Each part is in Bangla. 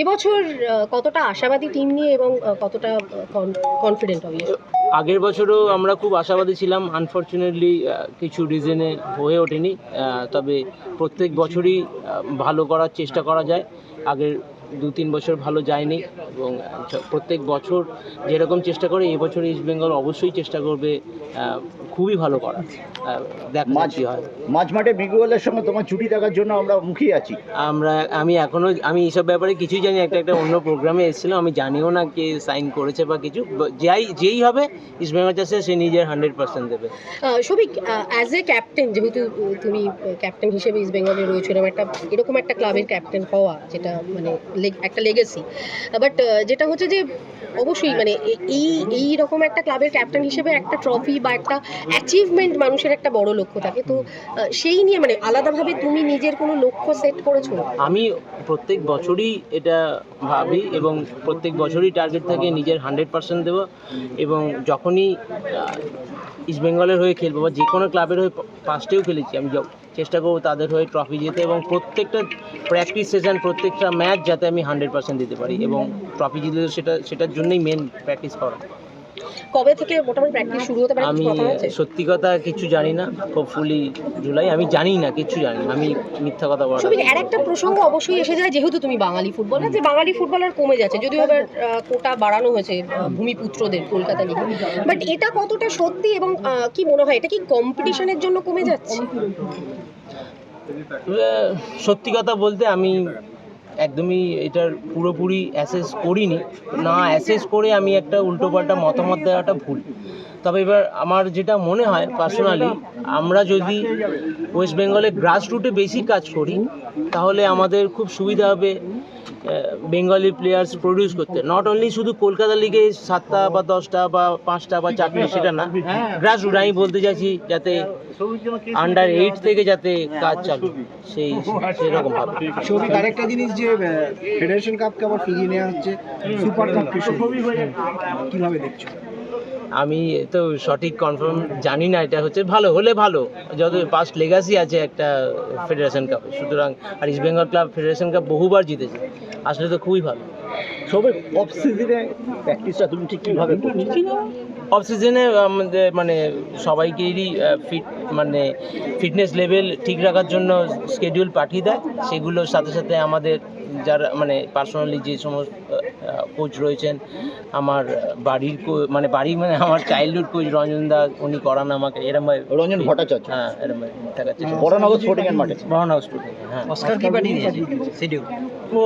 এবছর কতটা আশাবাদী টিম নিয়ে এবং কতটা কনফিডেন্ট হবে? আগের বছরও আমরা খুব আশাবাদী ছিলাম, আনফর্চুনেটলি কিছু রিজনে হয়ে ওঠেনি। তবে প্রত্যেক বছরই ভালো করার চেষ্টা করা যায়। আগের 2-3 বছর ভালো যায়নি এবং প্রত্যেক বছর যেরকম চেষ্টা করে এবছর ইস্ট বেঙ্গল অবশ্যই চেষ্টা করবে খুবই ভালো করা। দেখা হয় মাঝ মাঠে মিগুয়েলের সঙ্গে তোমার জুটি দেখার জন্য আমরা মুখিয়ে আছি। আমি এইসব ব্যাপারে কিছুই জানি। একটা অন্য প্রোগ্রামে এসেছিলাম, আমি জানিও না কে সাইন করেছে বা কিছু। যেই হবে ইস্ট বেঙ্গল চাষে সে নিজের 100% দেবে। সবিক, অ্যাজ এ ক্যাপ্টেন, যেহেতু তুমি ক্যাপ্টেন হিসেবে ইস্ট বেঙ্গলে রয়েছে, এরকম একটা ক্লাবের ক্যাপ্টেন হওয়া যেটা মানে একটা লেগেসি, বাট যেটা হচ্ছে যে অবশ্যই মানে এই রকম একটা ক্লাবের ক্যাপ্টেন হিসেবে একটা ট্রফি বা একটা অ্যাচিভমেন্ট মানুষের একটা বড় লক্ষ্য থাকে। তো সেই নিয়ে মানে আলাদাভাবে তুমি নিজের কোনো লক্ষ্য সেট করেছো? আমি প্রত্যেক বছরই এটা ভাবি এবং প্রত্যেক বছরই টার্গেট থাকে নিজের 100% দেবো। এবং যখনই ইস্ট বেঙ্গলের হয়ে খেলবো বা যে কোনো ক্লাবের হয়ে ফার্স্টেও খেলেছি, আমি চেষ্টা করবো তাদের হয়ে ট্রফি জিতে এবং প্রত্যেকটা প্র্যাকটিস সেশন, প্রত্যেকটা ম্যাচ যাতে আমি 100% দিতে পারি এবং ট্রফি জিতে সেটার জন্যই মেন প্র্যাকটিস করা। কবে থেকে মোটামুটি প্র্যাকটিস শুরু হতে পারে? আমি সত্যি কথা কিছু জানি না। হোপফুলি জুলাই। আমি জানি না, কিছু জানি না, আমি মিথ্যা কথা বলবো। আর একটা প্রসঙ্গ অবশ্যই এসে যায়, যেহেতু তুমি বাঙালি ফুটবলার, যে বাঙালি ফুটবলার কমে যাচ্ছে, যদিও আবার কোটা বাড়ানো হয়েছে ভূমিপুত্রদের কলকাতা লিগে, বাট এটা কতটা সত্যি এবং কি মনে হয় এটা কি কম্পিটিশনের জন্য কমে যাচ্ছে? সত্যি কথা বলতে আমি একদমই এটার পুরোপুরি অ্যাসেস করিনি। না অ্যাসেস করে আমি একটা উল্টোপাল্টা মতামত দেওয়াটা ভুল। তবে এবার আমার যেটা মনে হয় পার্সোনালি, আমরা যদি ওয়েস্ট বেঙ্গলে গ্রাসরুটে বেশি কাজ করি তাহলে আমাদের খুব সুবিধা হবে বেঙ্গলি প্লেয়ার্স প্রডিউস করতে। নট অনলি শুধু কলকাতা লিগে 7টা বা 10টা বা 5টা বা 4টে, সেটা না। গ্রাসরুট আমি বলতে চাইছি যাতে আন্ডার 8 থেকে যাতে কাজ চালু সেরকম ভাবে। সবই আরেকটা জিনিস যে ফেডারেশন কাপকে আবার ফিরিয়ে নেওয়া হচ্ছে, সুপার কাপ কিভাবে দেখছো? আমি তো সঠিক কনফার্ম জানি না। এটা হচ্ছে ভালো হলে ভালো, যত পাস্ট লেগাসি আছে একটা ফেডারেশন কাপে, সুতরাং। আর East Bengal club federation cup বহুবার জিতেছে, আসলে তো খুবই ভালো। সবাই অফ সিজনে প্র্যাকটিসটা তুমি ঠিক কীভাবে করছো? অফ সিজনে আমাদের মানে সবাইকেই ফিটনেস লেভেল ঠিক রাখার জন্য স্কেডিউল পাঠিয়ে দেয়। সেগুলোর সাথে সাথে আমাদের যারা পার্সোনালি যে সমস্ত কোচ রয়েছেন, আমার বাড়ির আমার চাইল্ডহুড কোচ রঞ্জন দা, উনি করান আমাকে। এরম রঞ্জন ভট্টাচার্য। হ্যাঁ, এরম দেখাচ্ছে বড়নগর স্পোর্টিং এর মাঠে। বড়নগর স্পোর্টিং। হ্যাঁ, অস্কার কি পাঠিয়ে দিয়েছে শিডিউল? ও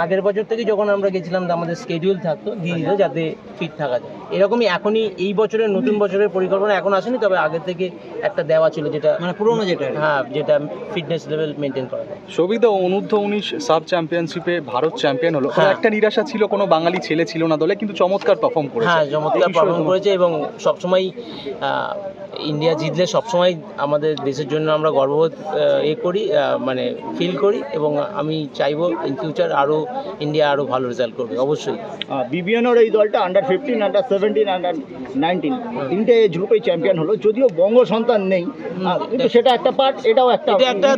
আগের বছর থেকে যখন আমরা গেছিলাম আমাদের স্কেডিউল থাকতো দিয়ে দিত যাতে ফিট থাকা যায়। এরকমই এখনই এই বছরের নতুন বছরের পরিকল্পনা এখন আসেনি, তবে আগে থেকে একটা দেওয়া ছিল, যেটা পুরোনো যেটা। হ্যাঁ, যেটা ফিটনেস লেভেল মেনটেন করা যায়। সবিতা, অনূর্ধ্ব 19 সাব চ্যাম্পিয়নশিপে ভারত চ্যাম্পিয়ন হলো। একটা নিরাশা ছিল, কোনো বাঙালি ছেলে ছিল না দলে, কিন্তু চমৎকার পারফর্ম করেছে। হ্যাঁ, চমৎকার পারফর্ম করেছে এবং সবসময় ইন্ডিয়া জিতলে সবসময় আমাদের দেশের জন্য আমরা গর্ববোধ ফিল করি এবং আমি চাইবো ইন ফিউচার আরও ইন্ডিয়া আরও ভালো রেজাল্ট করবে অবশ্যই। বিবিএনের এই দলটা আন্ডার 15, আন্ডার 17, আন্ডার 19 তিনটে এজ গ্রুপে চ্যাম্পিয়ন হলো। যদিও বঙ্গ সন্তান নেই, কিন্তু সেটা একটা পার্ট, এটাও একটা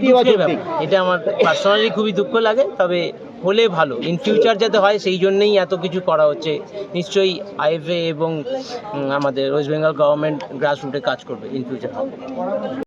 দুঃখের ব্যাপার। এটা আমার পার্সোনালি খুবই দুঃখ লাগে, তবে হলে ভালো ইন ফিউচার যাতে হয়, সেই জন্যই এত কিছু করা হচ্ছে। নিশ্চয়ই আইএফএ এবং আমাদের ওয়েস্ট বেঙ্গল গভর্নমেন্ট গ্রাসরুটে কাজ করবে, ইন ফিউচার হবে।